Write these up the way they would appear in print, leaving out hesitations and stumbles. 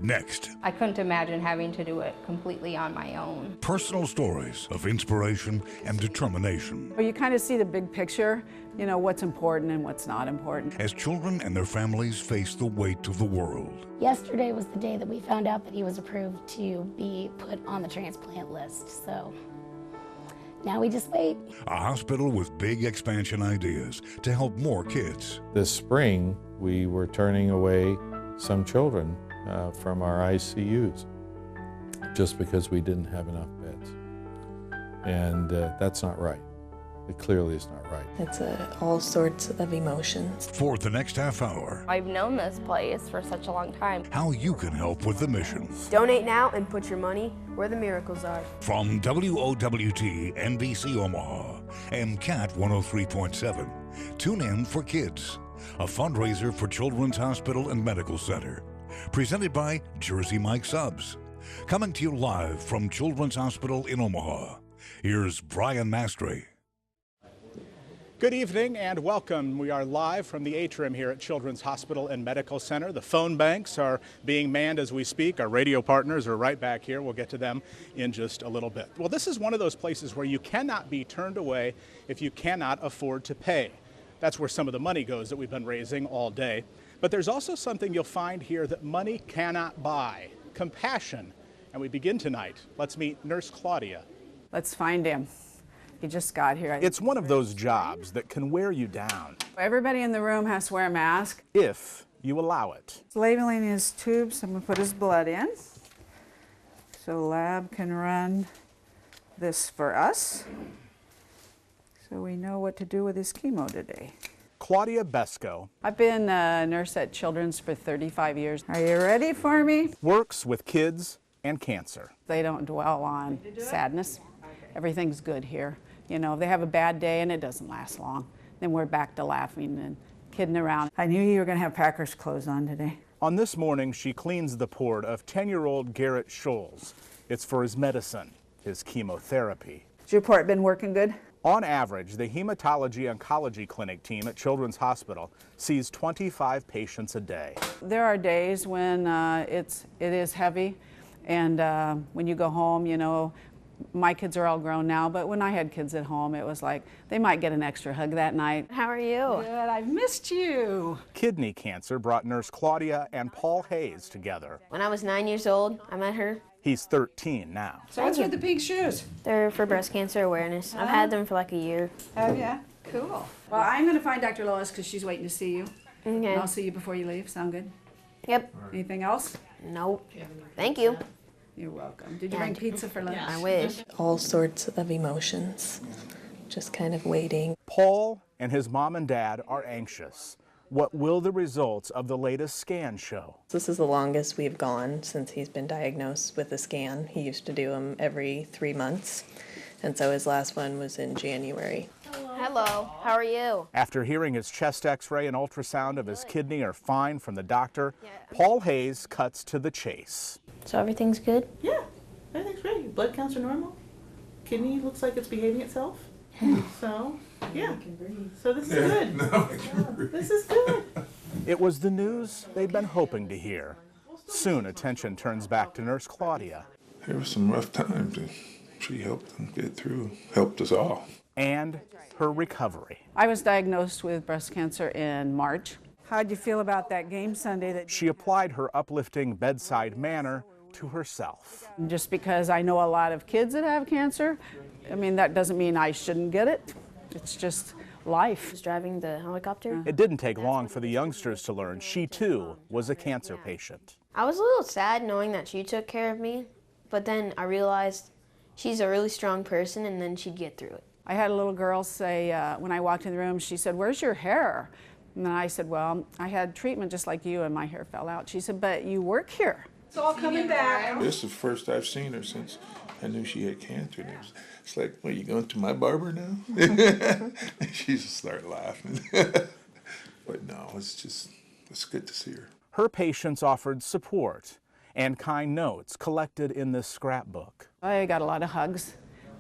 Next, I couldn't imagine having to do it completely on my own. personal stories of inspiration and determination. Well, you kind of see the big picture, you know, what's important and what's not important. As children and their families face the weight of the world. Yesterday was the day that we found out that he was approved to be put on the transplant list, so now we just wait. A hospital with big expansion ideas to help more kids. This spring, we were turning away some children from our ICUs just because we didn't have enough beds. And that's not right. It clearly is not right. It's all sorts of emotions. For the next half hour, I've known this place for such a long time. how you can help with the mission. Donate now and put your money where the miracles are. From WOWT NBC Omaha and CAT 103.7, tune in for Kids, a fundraiser for Children's Hospital and Medical Center. Presented by Jersey Mike Subs. Coming to you live from Children's Hospital in Omaha. Here's Brian Mastry. Good evening and welcome. We are live from the atrium here at Children's Hospital and Medical Center. The phone banks are being manned as we speak. Our radio partners are right back here. We'll get to them in just a little bit. Well, this is one of those places where you cannot be turned away if you cannot afford to pay. That's where some of the money goes that we've been raising all day. But there's also something you'll find here that money cannot buy: compassion. And we begin tonight. Let's meet Nurse Claudia. Let's find him. He just got here. It's one of those jobs that can wear you down Everybody in the room has to wear a mask. if you allow it. Labeling his tubes, I'm gonna put his blood in. So lab can run this for us. So we know what to do with his chemo today. Claudia Besco I've been a nurse at Children's for 35 years. Are you ready for me? works with kids and cancer. They don't dwell on sadness. Everything's good here. You know, if they have a bad day and it doesn't last long, then we're back to laughing and kidding around. I knew you were going to have Packers clothes on today. On this morning, she cleans the port of 10-year-old Garrett Scholes. It's for his medicine, his chemotherapy. Has your port been working good? On average, the hematology oncology clinic team at Children's Hospital sees 25 patients a day. There are days when it is heavy, and when you go home, you know, my kids are all grown now, but when I had kids at home, it was like they might get an extra hug that night. How are you? Good, I've missed you. Kidney cancer brought Nurse Claudia and Paul Hayes together. When I was 9 years old, I met her. He's 13 now. So what's with the pink shoes? They're for breast cancer awareness. I've had them for like a year. Oh yeah, cool. Well, I'm going to find Dr. Lois because she's waiting to see you. Okay. And I'll see you before you leave. Sound good? Yep. Anything else? Nope. Thank you. You're welcome. Did you bring pizza for lunch? I wish. All sorts of emotions. Just kind of waiting. Paul and his mom and dad are anxious. What will the results of the latest scan show? This is the longest we've gone since he's been diagnosed with a scan. He used to do them every 3 months, and so his last one was in January. Hello. How are you? After hearing his chest x-ray and ultrasound of his kidney are fine from the doctor, Paul Hayes cuts to the chase. So everything's good? Yeah, everything's great. Your blood counts are normal. Kidney looks like it's behaving itself. So, yeah. So this is good. This is good. It was the news they'd been hoping to hear. Soon attention turns back to Nurse Claudia. There were some rough times, and she helped them get through, helped us all. And her recovery. I was diagnosed with breast cancer in March. How'd you feel about that game Sunday? She applied her uplifting bedside manner to herself. Just because I know a lot of kids that have cancer, I mean, that doesn't mean I shouldn't get it. It's just life. Was driving the helicopter. It didn't take long for the youngsters to learn she too was a cancer patient. I was a little sad knowing that she took care of me, but then I realized she's a really strong person and then she'd get through it. I had a little girl say, when I walked in the room, she said, "Where's your hair?" And I said, "Well, I had treatment just like you and my hair fell out." She said, "But you work here." It's all coming back. This is the first I've seen her since I knew she had cancer. And it's like, "What, you going to my barber now?" She just started laughing. But no, it's good to see her. Her patients offered support and kind notes collected in this scrapbook. I got a lot of hugs,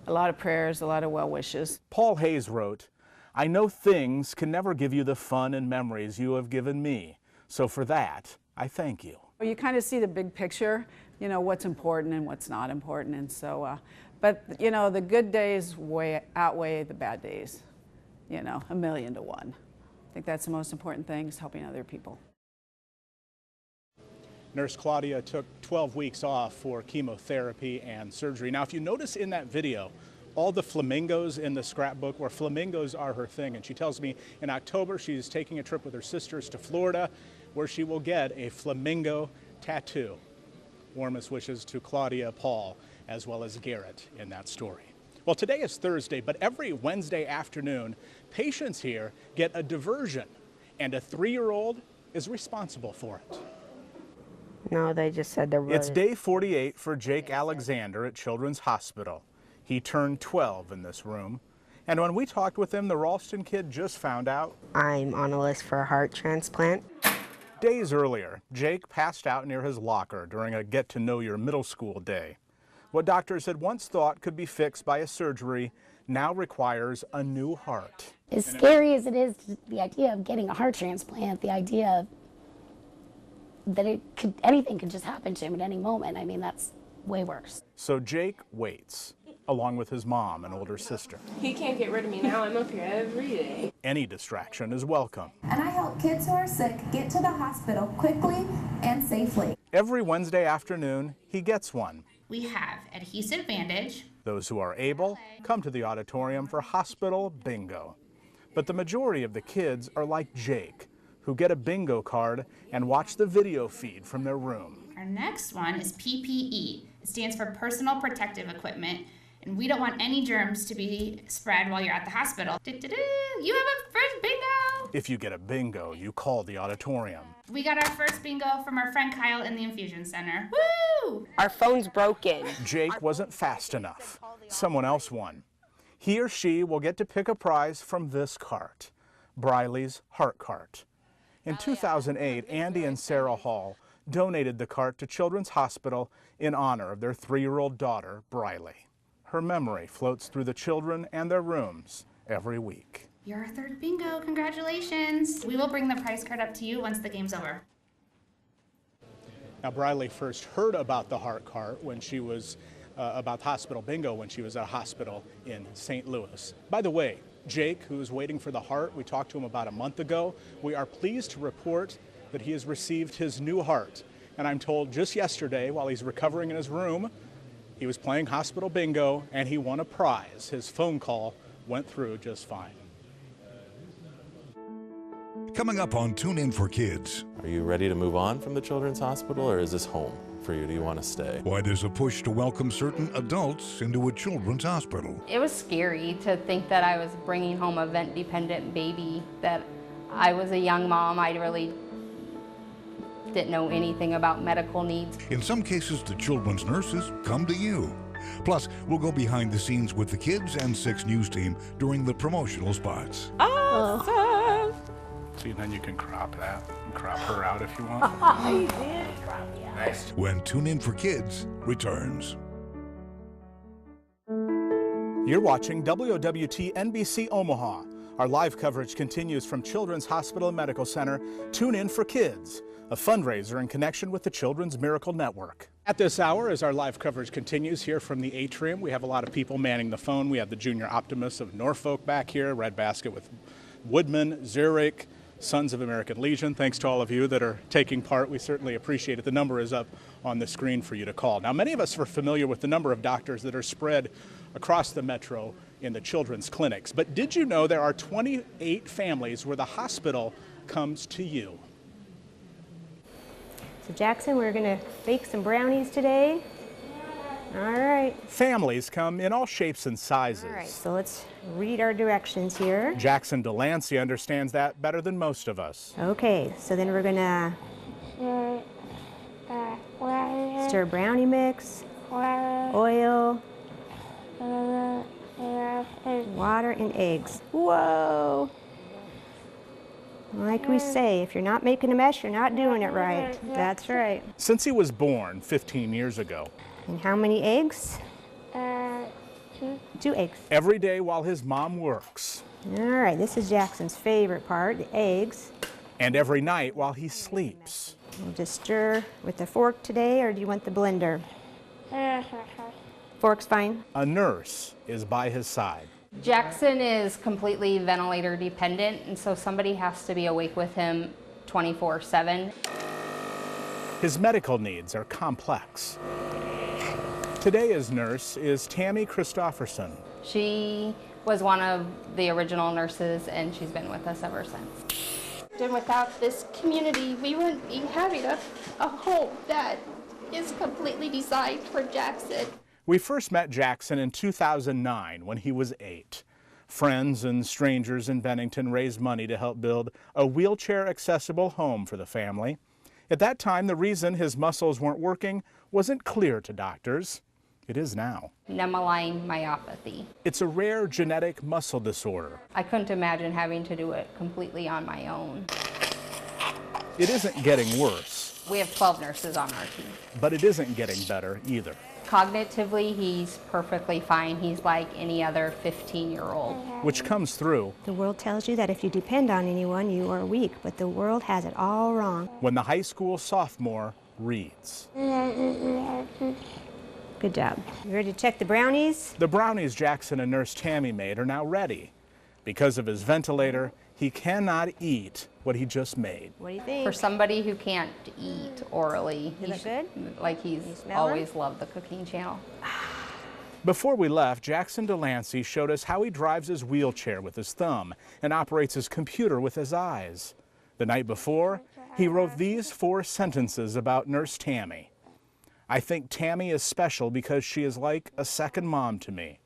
a lot of prayers, a lot of well wishes. Paul Hayes wrote, "I know things can never give you the fun and memories you have given me, so for that, I thank you." You kind of see the big picture, you know, what's important and what's not important. And so, but, you know, the good days outweigh the bad days, you know, 1,000,000 to 1. I think that's the most important thing, is helping other people. Nurse Claudia took 12 weeks off for chemotherapy and surgery. Now, if you notice in that video, all the flamingos in the scrapbook, where flamingos are her thing. And she tells me in October she's taking a trip with her sisters to Florida, where she will get a flamingo tattoo. Warmest wishes to Claudia, Paul, as well as Garrett in that story. Well, today is Thursday, but every Wednesday afternoon, patients here get a diversion, and a 3-year-old is responsible for it. No, they just said they're It's day 48 for Jake Alexander at Children's Hospital. He turned 12 in this room. And when we talked with him, the Ralston kid just found out I'm on a list for a heart transplant. Days earlier, Jake passed out near his locker during a get-to-know-your-middle school day. What doctors had once thought could be fixed by a surgery now requires a new heart. As scary as it is, the idea of getting a heart transplant, the idea that anything could just happen to him at any moment, I mean, that's way worse. So Jake waits, along with his mom and older sister. He can't get rid of me now. I'm up here every day. Any distraction is welcome. And I help kids who are sick get to the hospital quickly and safely. Every Wednesday afternoon, he gets one. We have adhesive bandage. Those who are able come to the auditorium for hospital bingo. But the majority of the kids are like Jake, who get a bingo card and watch the video feed from their room. Our next one is PPE. It stands for personal protective equipment, and we don't want any germs to be spread while you're at the hospital. You have a first bingo! If you get a bingo, you call the auditorium. We got our first bingo from our friend Kyle in the infusion center. Woo! Our phone's broken. Jake wasn't fast enough. Someone else won. He or she will get to pick a prize from this cart, Briley's Heart Cart. In 2008, Andy and Sarah Hall donated the cart to Children's Hospital in honor of their 3-year-old daughter, Briley. Her memory floats through the children and their rooms every week. Your third bingo, congratulations. We will bring the prize card up to you once the game's over. Now, Briley first heard about the heart cart when she was, about hospital bingo when she was at a hospital in St. Louis. By the way, Jake, who is waiting for the heart, we talked to him about a month ago. We are pleased to report that he has received his new heart. And I'm told just yesterday, while he's recovering in his room, he was playing hospital bingo and he won a prize. His phone call went through just fine. Coming up on Tune In for Kids. Are you ready to move on from the Children's Hospital, or is this home for you? Do you want to stay? Why there's a push to welcome certain adults into a children's hospital. It was scary to think that I was bringing home a vent-dependent baby, that I was a young mom. I really didn't know anything about medical needs. In some cases, the children's nurses come to you. Plus, we'll go behind the scenes with the kids and 6 News team during the promotional spots. Awesome! See, then you can crop that and crop her out if you want. You did? Nice. When Tune In for Kids returns. You're watching WOWT NBC Omaha. Our live coverage continues from Children's Hospital and Medical Center. Tune In for Kids, a fundraiser in connection with the Children's Miracle Network. At this hour, as our live coverage continues here from the atrium, we have a lot of people manning the phone. We have the Junior Optimists of Norfolk back here, Red Basket with Woodman, Zurich, Sons of American Legion. Thanks to all of you that are taking part. We certainly appreciate it. The number is up on the screen for you to call. Now, many of us are familiar with the number of doctors that are spread across the metro in the children's clinics. But did you know there are 28 families where the hospital comes to you? So Jackson, we're going to bake some brownies today. All right. Families come in all shapes and sizes. All right, so let's read our directions here. Jackson Delancey understands that better than most of us. Okay, so then we're going to stir brownie mix, oil, water, and eggs. Whoa! Like we say, if you're not making a mess, you're not doing it right. That's right. Since he was born 15 years ago. And how many eggs? 2 eggs. Every day while his mom works. All right, this is Jackson's favorite part, the eggs. And every night while he sleeps. We'll just stir with the fork today, or do you want the blender? Fork's fine. A nurse is by his side. Jackson is completely ventilator dependent, and so somebody has to be awake with him 24/7. His medical needs are complex. Today, his nurse is Tammy Christofferson. She was one of the original nurses, and she's been with us ever since. And without this community, we wouldn't be having a home that is completely designed for Jackson. We first met Jackson in 2009 when he was 8. Friends and strangers in Bennington raised money to help build a wheelchair-accessible home for the family. At that time, the reason his muscles weren't working wasn't clear to doctors. It is now. Nemaline myopathy. It's a rare genetic muscle disorder. I couldn't imagine having to do it completely on my own. It isn't getting worse. We have 12 nurses on our team. But it isn't getting better either. Cognitively, he's perfectly fine. He's like any other 15-year-old. Which comes through. The world tells you that if you depend on anyone, you are weak, but the world has it all wrong. When the high school sophomore reads. Good job. You ready to check the brownies? The brownies Jackson and Nurse Tammy made are now ready. Because of his ventilator, he cannot eat what he just made. What do you think? For somebody who can't eat orally, They look good? Like he's always loved the cooking channel. Before we left, Jackson Delancey showed us how he drives his wheelchair with his thumb and operates his computer with his eyes. The night before, he wrote these 4 sentences about Nurse Tammy. I think Tammy is special because she is like a second mom to me.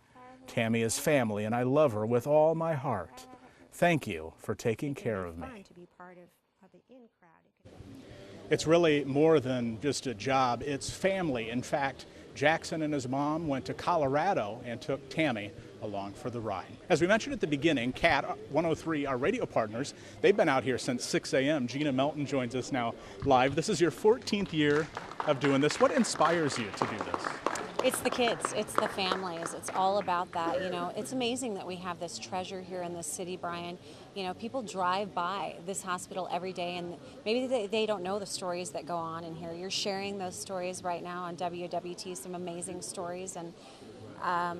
Tammy is family and I love her with all my heart. Thank you for taking care of me. It's really more than just a job, it's family. In fact, Jackson and his mom went to Colorado and took Tammy along for the ride. As we mentioned at the beginning, CAT 103, our radio partners, they've been out here since 6 a.m. Gina Melton joins us now live. This is your 14th year of doing this. What inspires you to do this? It's the kids, it's the families, it's all about that. You know, it's amazing that we have this treasure here in this city, Brian. You know, people drive by this hospital every day and maybe they don't know the stories that go on in here. You're sharing those stories right now on WWT, some amazing stories. And,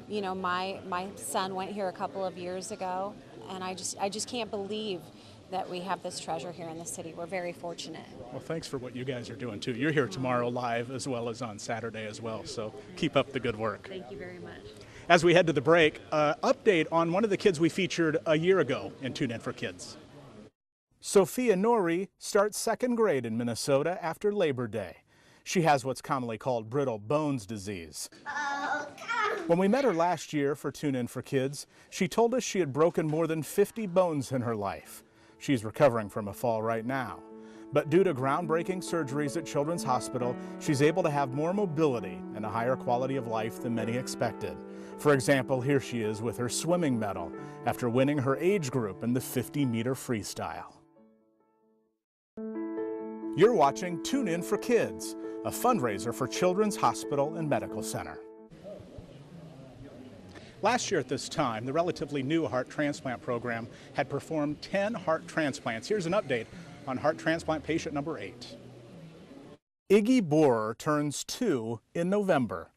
you know, my son went here a couple of years ago and I just can't believe that we have this treasure here in the city. We're very fortunate. Well, thanks for what you guys are doing too. You're here tomorrow live as well as on Saturday as well, so keep up the good work. Thank you very much. As we head to the break, update on one of the kids we featured a year ago in Tune In for Kids. Sophia Norrie starts 2nd grade in Minnesota after Labor Day. She has what's commonly called brittle bones disease. When we met her last year for Tune In for Kids, she told us she had broken more than 50 bones in her life. She's recovering from a fall right now. But due to groundbreaking surgeries at Children's Hospital, she's able to have more mobility and a higher quality of life than many expected. For example, here she is with her swimming medal after winning her age group in the 50-meter freestyle. You're watching Tune In for Kids, a fundraiser for Children's Hospital and Medical Center. Last year at this time, the relatively new heart transplant program had performed 10 heart transplants. Here's an update on heart transplant patient number 8. Iggy Borer turns 2 in November.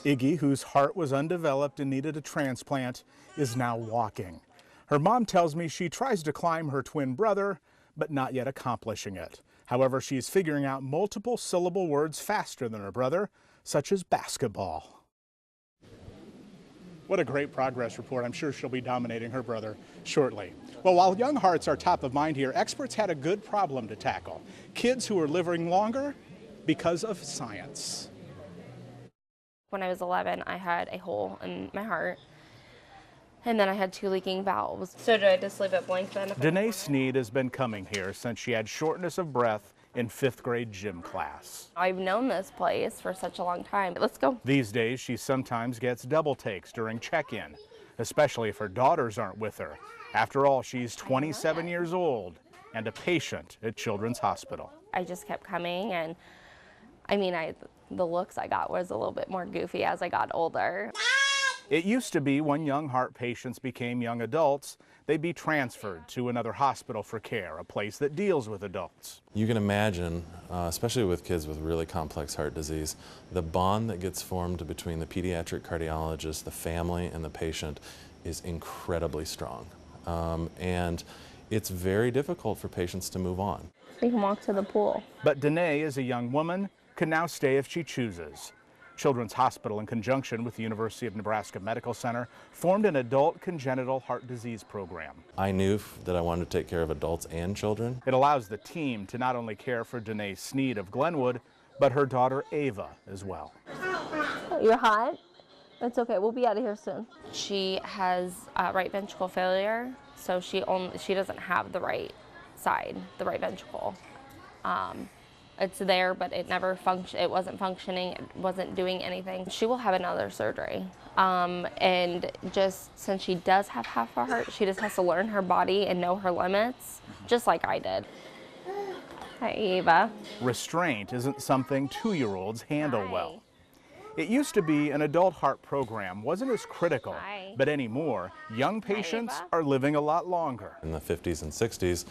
Iggy, whose heart was undeveloped and needed a transplant, is now walking. Her mom tells me she tries to climb her twin brother, but not yet accomplishing it. However, she's figuring out multiple syllable words faster than her brother, such as basketball. What a great progress report. I'm sure she'll be dominating her brother shortly. Well, while young hearts are top of mind here, experts had a good problem to tackle. Kids who are living longer because of science. When I was 11, I had a hole in my heart, and then I had 2 leaking valves. So do I just leave it blank then? Danae Sneed has been coming here since she had shortness of breath in 5th grade gym class. I've known this place for such a long time. Let's go. These days, she sometimes gets double takes during check-in, especially if her daughters aren't with her. After all, she's 27 years old and a patient at Children's Hospital. I just kept coming, and I mean, the looks I got was a little bit more goofy as I got older. It used to be when young heart patients became young adults, they'd be transferred to another hospital for care, a place that deals with adults. You can imagine, especially with kids with really complex heart disease, the bond that gets formed between the pediatric cardiologist, the family, and the patient is incredibly strong. And it's very difficult for patients to move on. We can walk to the pool. But Danae, as a young woman, can now stay if she chooses. Children's Hospital, in conjunction with the University of Nebraska Medical Center, formed an adult congenital heart disease program. I knew that I wanted to take care of adults and children. It allows the team to not only care for Danae Sneed of Glenwood, but her daughter Ava as well. You're hot? It's okay, we'll be out of here soon. She has right ventricle failure, so she doesn't have the right side, the right ventricle. It's there, but it wasn't functioning, it wasn't doing anything. She will have another surgery. And just since she does have half a heart, she just has to learn her body and know her limits, just like I did. Hi, Eva. Restraint isn't something 2-year-olds handle well. It used to be an adult heart program wasn't as critical, but anymore, young patients are living a lot longer. In the 50s and 60s,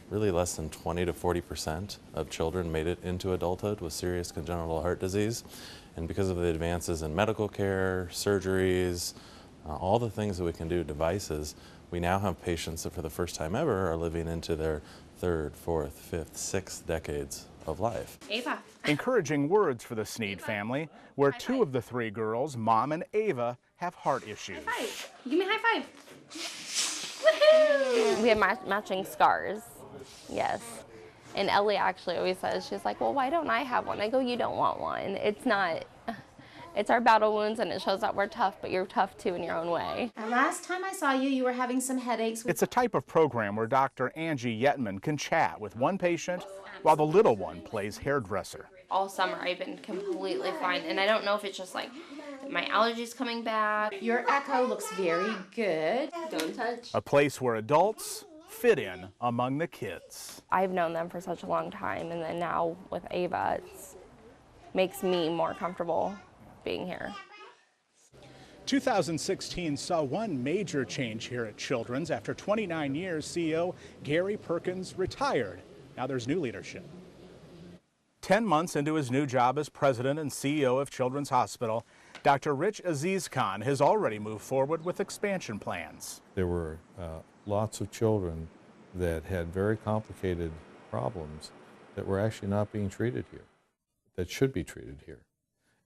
really less than 20 to 40% of children made it into adulthood with serious congenital heart disease. And because of the advances in medical care, surgeries, all the things that we can do, devices, we now have patients that for the first time ever are living into their 3rd, 4th, 5th, 6th decades of life. Ava. Encouraging words for the Sneed family, where 2 of the 3 girls, Mom and Ava, have heart issues. High five. Give me a high five. Woohoo! We have matching scars. Yes. And Ellie actually always says, she's like, well, why don't I have one? I go, you don't want one. It's not, it's our battle wounds, and it shows that we're tough, but you're tough too in your own way. Last time I saw you, you were having some headaches. It's a type of program where Dr. Angie Yetman can chat with one patient while the little one plays hairdresser. All summer I've been completely fine, and I don't know if it's just like my allergies coming back. Your echo looks very good. Don't touch. A place where adults fit in among the kids. I've known them for such a long time, and then now with Ava, it makes me more comfortable being here. 2016 saw one major change here at Children's. After 29 years, CEO Gary Perkins retired. Now there's new leadership. 10 months into his new job as president and CEO of Children's Hospital, Dr. Rich Aziz Khan has already moved forward with expansion plans. There were lots of children that had very complicated problems that were actually not being treated here, that should be treated here,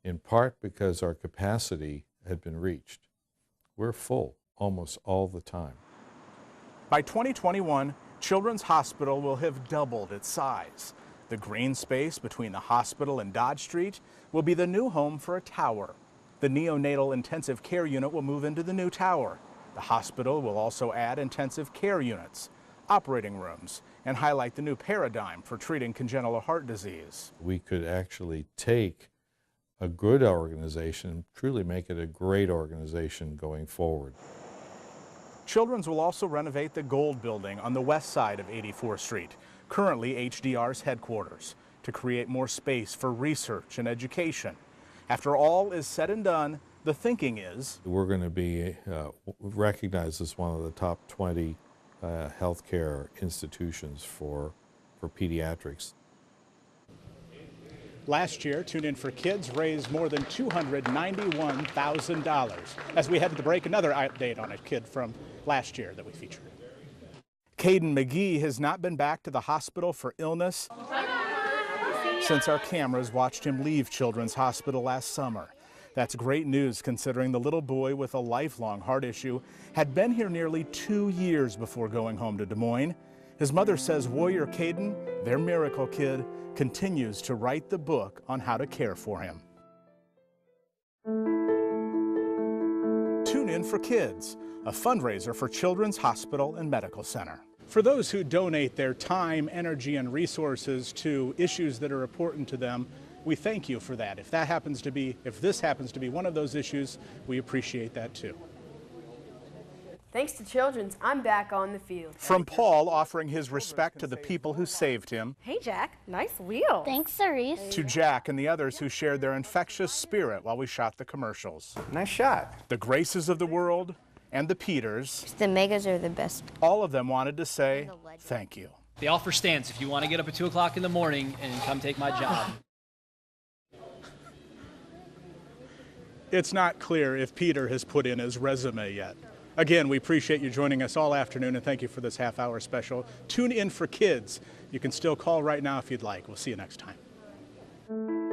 in part because our capacity had been reached. We're full almost all the time. By 2021, Children's Hospital will have doubled its size. The green space between the hospital and Dodge Street will be the new home for a tower. The neonatal intensive care unit will move into the new tower. The hospital will also add intensive care units, operating rooms, and highlight the new paradigm for treating congenital heart disease. We could actually take a good organization and truly make it a great organization going forward. Children's will also renovate the Gold Building on the west side of 84th Street, currently HDR's headquarters, to create more space for research and education. After all is said and done, the thinking is we're going to be recognized as one of the top 20 healthcare institutions for pediatrics. Last year, Tune In for Kids raised more than $291,000. As we head to the break, another update on a kid from last year that we featured. Caden McGee has not been back to the hospital for illness since our cameras watched him leave Children's Hospital last summer. That's great news considering the little boy with a lifelong heart issue had been here nearly 2 years before going home to Des Moines. His mother says Warrior Caden, their miracle kid, continues to write the book on how to care for him. Tune In for Kids, a fundraiser for Children's Hospital and Medical Center. For those who donate their time, energy, and resources to issues that are important to them, we thank you for that. If this happens to be one of those issues, we appreciate that too. Thanks to Children's, I'm back on the field. From Paul offering his respect to the people who saved him, Hey, Jack. Nice wheel. Thanks, Cerise. to Jack and the others who shared their infectious spirit while we shot the commercials. Nice shot. The Graces of the world and the Peters, The Megas are the best. all of them wanted to say thank you. The offer stands if you want to get up at 2 o'clock in the morning and come take my job. It's not clear if Peter has put in his resume yet. Again, we appreciate you joining us all afternoon, and thank you for this half-hour special. Tune in for kids. You can still call right now if you'd like. We'll see you next time.